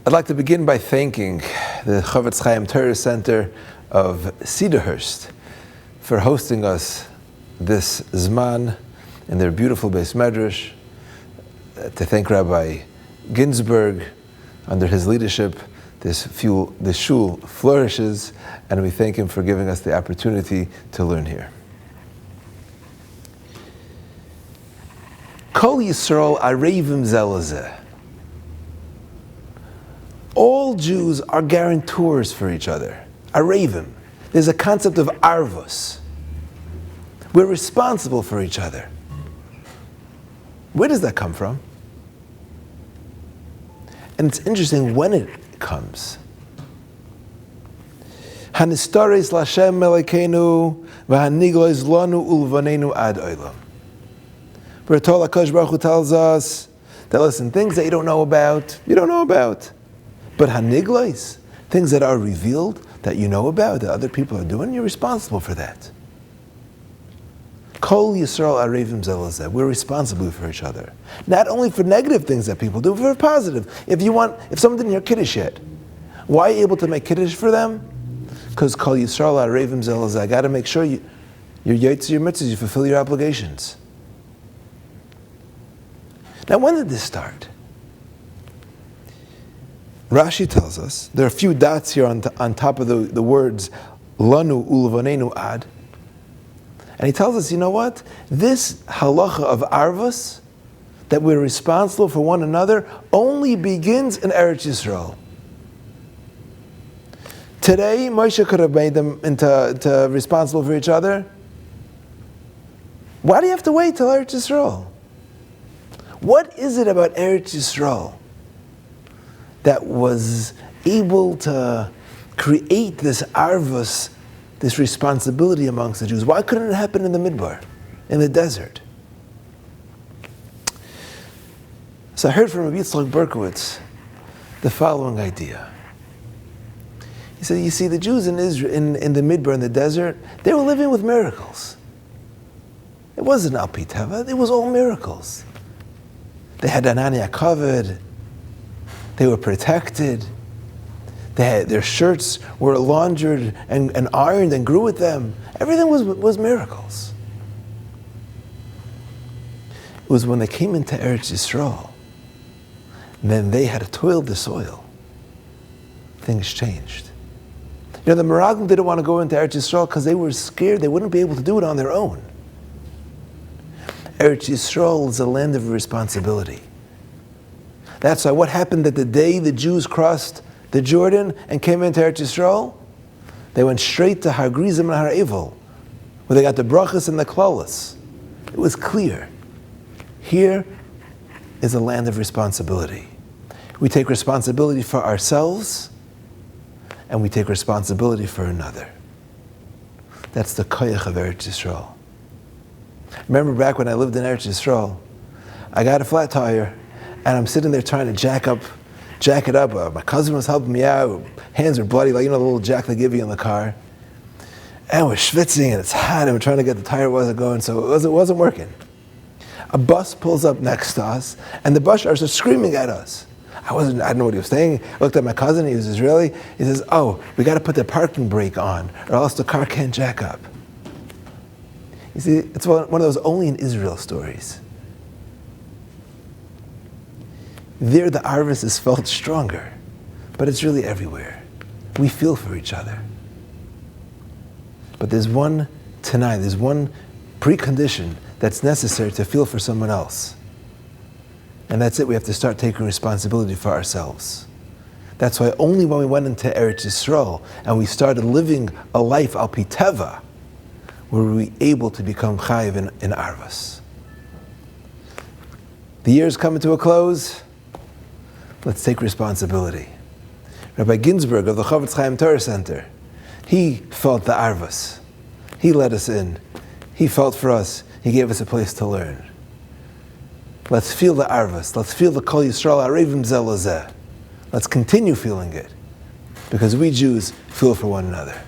I'd like to begin by thanking the Chofetz Chaim Torah Center of Cedarhurst for hosting us this Zman in their beautiful Beis Medrash. To thank Rabbi Ginsburg. Under his leadership, this shul flourishes, and we thank him for giving us the opportunity to learn here. Kol Yisrael arevim zelazeh. All Jews are guarantors for each other. Arevim. There's a concept of arvos. We're responsible for each other. Where does that come from? And it's interesting when it comes. Hanistares Lashem Melekenu v'haniglois lanu ulvanenu ad olam. Where Torah HaKadosh Baruch Hu tells us that, listen, things that you don't know about. But haniglois, things that are revealed, that you know about, that other people are doing, you're responsible for that. Kol Yisrael arevim zelazeh. We're responsible for each other. Not only for negative things that people do, but for positive. If someone didn't hear Kiddush yet, why are you able to make Kiddush for them? Because Kol Yisrael arevim zelazeh. I got to make sure you're yotze your mitzvahs, you fulfill your obligations. Now, when did this start? Rashi tells us, there are a few dots here on top of the words, lanu ulvanenu ad. And he tells us, you know what? This halacha of arvos, that we're responsible for one another, only begins in Eretz Yisrael. Today, Moshe could have made them into responsible for each other. Why do you have to wait till Eretz Yisrael? What is it about Eretz Yisrael that was able to create this arvos, this responsibility amongst the Jews? Why couldn't it happen in the Midbar, in the desert? So I heard from Rabbi Yitzchak Berkowitz the following idea. He said, you see, the Jews in Israel, in the Midbar, in the desert, they were living with miracles. It wasn't Al Pi Teva, it was all miracles. They had Anania covered, they were protected, their shirts were laundered and ironed and grew with them. Everything was miracles. It was when they came into Eretz Yisrael, then they had to toil the soil. Things changed. The Meraglim didn't want to go into Eretz Yisrael because they were scared they wouldn't be able to do it on their own. Eretz Yisrael is a land of responsibility. That's why what happened that the day the Jews crossed the Jordan and came into Eretz Yisrael, they went straight to Har Grizim and Har Evel, where they got the brachas and the klalos. It was clear. Here is a land of responsibility. We take responsibility for ourselves, and we take responsibility for another. That's the koyach of Eretz Yisrael. Remember back when I lived in Eretz Yisrael, I got a flat tire, and I'm sitting there trying to jack it up. My cousin was helping me out. Hands were bloody, like the little jack they give you in the car. And we're schwitzing, and it's hot, and we're trying to get the tire wasn't going, so it wasn't working. A bus pulls up next to us, and the bus drivers are screaming at us. I didn't know what he was saying. I looked at my cousin, he was Israeli. He says, we got to put the parking brake on, or else the car can't jack up. You see, it's one of those only in Israel stories. There the arvos is felt stronger, but it's really everywhere. We feel for each other. But there's one precondition that's necessary to feel for someone else. And that's it, we have to start taking responsibility for ourselves. That's why only when we went into Eretz Yisrael and we started living a life al pi teva, were we able to become chayiv in arvos. The year's coming to a close. Let's take responsibility. Rabbi Ginsburg of the Chofetz Chaim Torah Center, he felt the arvos. He let us in. He felt for us. He gave us a place to learn. Let's feel the arvos. Let's feel the Kol Yisrael arevim zelazeh. Let's continue feeling it, because we Jews feel for one another.